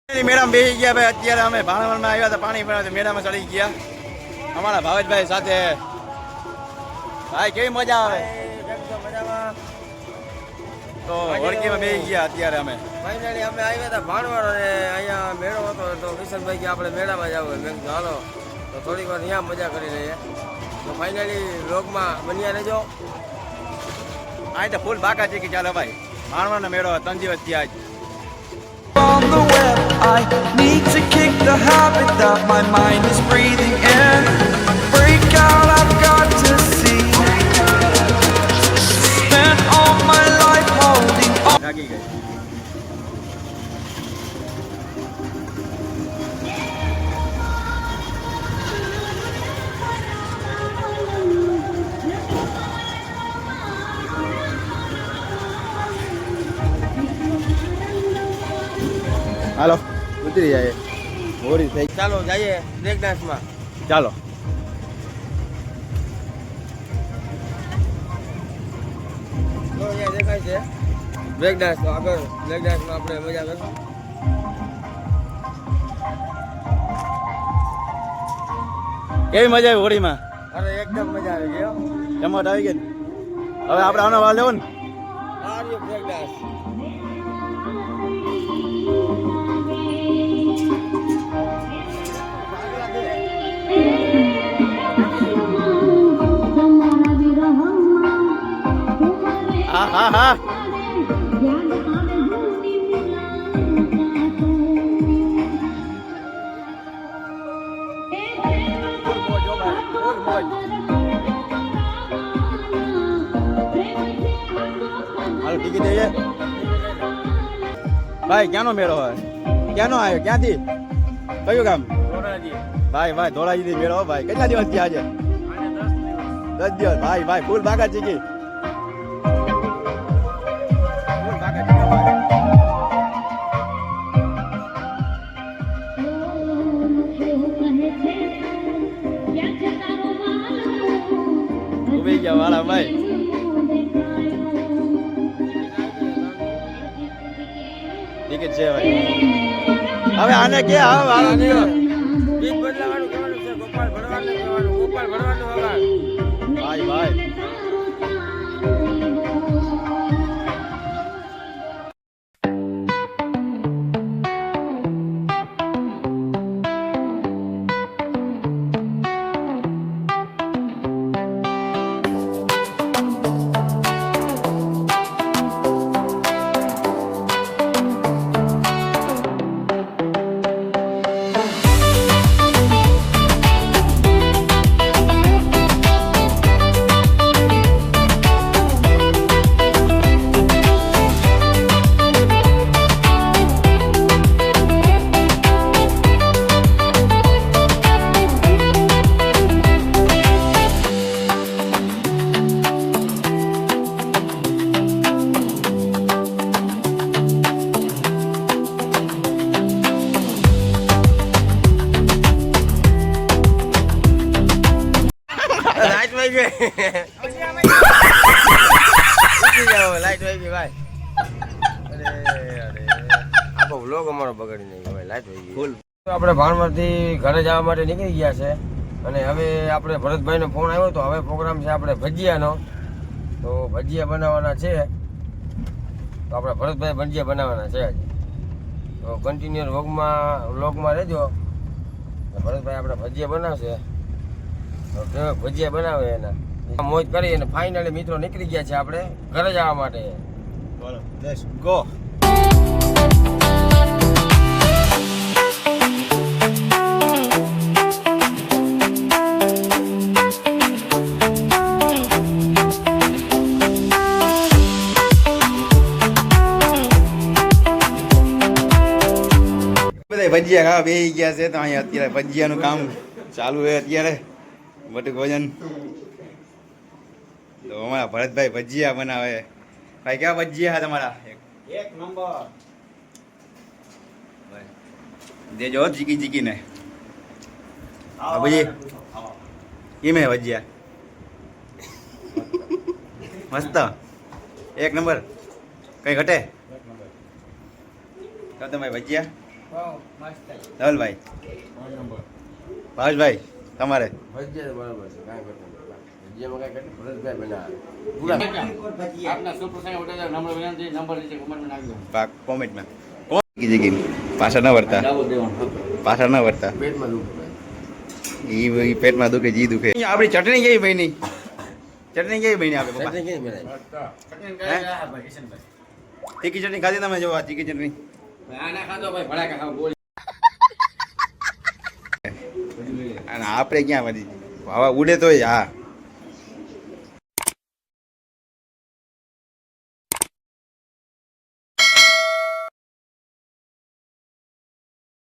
Madam બેસી ગયા ભાઈ. અત્યારે અમે ભાણવડમાં આવ્યા હતા, પાણી ભરાવા મેડમ ચડી ગયા અમારા ભાવેશભાઈ સાથે. ભાઈ કેવી મજા આવે? તો વડકીમાં બેસી ગયા અત્યારે અમે. ફાઇનલી અમે આવ્યા હતા ભાણવડ અને અહીંયા મેળો હતો તો કિશનભાઈ કે આપણે મેળામાં જવું. મેં કીધું હાલો તો થોડીક વાર અહીંયા મજા કરી લઈએ. તો ફાઇનલી વ્લોગમાં બન્યા રહેજો. અહીં તો ફૂલ બાકા છે કે ચાલો ભાઈ ભાણવડનો મેળો 3 દિવસ થયા જ. On the web, I need to kick the habit that my mind is breathing in. Break out, I've got to see. Spent all my life holding on. થાકી ગઈ. હાલો ઉતરી જાય હોરી થઈ. ચાલો જઈએ બ્રેક ડાન્સમાં. ચાલો તો અહીંયા દેખાય છે બ્રેક ડાન્સ. તો આગળ બ્રેક ડાન્સમાં આપણે મજા કરશું. કેવી મજા આવી હોળીમાં? અરે એકદમ મજા આવી ગઈ હો. જમવા આવી ગઈ ને? હવે આપણે આનો વાર લેવો ને. આ રહ્યો બ્રેક ડાન્સ. હા હા હા હાલો ટિકિટ દઈએ. ભાઈ ક્યાંનો મેળો હોય? ક્યાંનો આવ્યો? ક્યાંથી? કયું ગામ? ભાઈ ભાઈ ધોળાજી મેળો હો ભાઈ. કેટલા દિવસ થયા આજે? 10 દિવસ. ભાઈ ભાઈ ફૂલ બાગા ચીકી. ઉભી ગયા વાળા ભાઈ. ટિકિટ છે ભાઈ. હવે આને કે હવે વાળા નહીં. ગીત બદલાવાનું કહેવાનું છે. ગોપાલ ભણવાનું કહેવાનું. ગોપાલ ભણવાનું વગાડ. ભાઈ ભાઈ લાઈટ વહી ગઈ. લાઈટ વહી ગઈ ભાઈ. અરે અરે આખો વ્લોગ અમારો બગાડી નહીં ગયો ભાઈ. લાઈટ વહી ગઈ. ફૂલ. આપણે ભાણવડથી ઘરે જવા માટે નીકળી ગયા છે અને હવે આપણે ભરતભાઈનો ફોન આવ્યો તો હવે પ્રોગ્રામ છે આપણે ભજીયાનો. તો ભજીયા બનાવવાના છે. તો આપણે ભરતભાઈ ભજીયા બનાવવાના છે આજે. તો કન્ટિન્યુ વ્લોગમાં રહેજો. ભરતભાઈ આપણે ભજીયા બનાવશે. તો કેવા ભજીયા બનાવે એના મોજ કરી અને ફાઇનલી મિત્રો નીકળી ગયા છે આપણે ઘરે જવા માટે. બોલો લેટ્સ ગો. બધા ભજીયા ખાવા બેસી ગયા છે. તો અહીંયા અત્યારે ભજીયાનું કામ ચાલુ છે અત્યારે. બટુક ભોજન. તો અમારા ભરતભાઈ ભજીયા બનાવે. ભાઈ કેવા ભજીયા છે તમારા? એક નંબર. દેજો ચીકી ચીકીને. ભાઈ કેમ હે ભજીયા? મસ્ત એક નંબર. કઈ ઘટે? તમે ભજીયા ધવલભાઈ ભાવેશભાઈ તમારે ભજીયા તો બરાબર છે કાંઈ કરતા નથી. ભજીયામાં કાંઈ કરતા ભરતભાઈ બનાવે પૂરા આપના સુપ્રસંગ હોટેલ નંબર વિનંતી નંબર નીચે કમેન્ટમાં નાખજો. કોમેન્ટમાં કોણ જિંદગી પાછા ન વર્તા ડાબો દેવાનો. પાછા ન વર્તા પેટમાં દુખે ઈ પેટમાં દુખે જી દુખે આપણી ચટણી કેવી બની ચટણી કેવી બની આપણે પપ્પા ચટણી કેવી બનાવી? તીખી ચટણી ખાધી તમે જો આ તીખી ચટણી આ ના ખાધો ભાઈ ભડાકા ખાવ બોલ. અને આપણે ક્યાં બધી હવા ઉડે તોય હા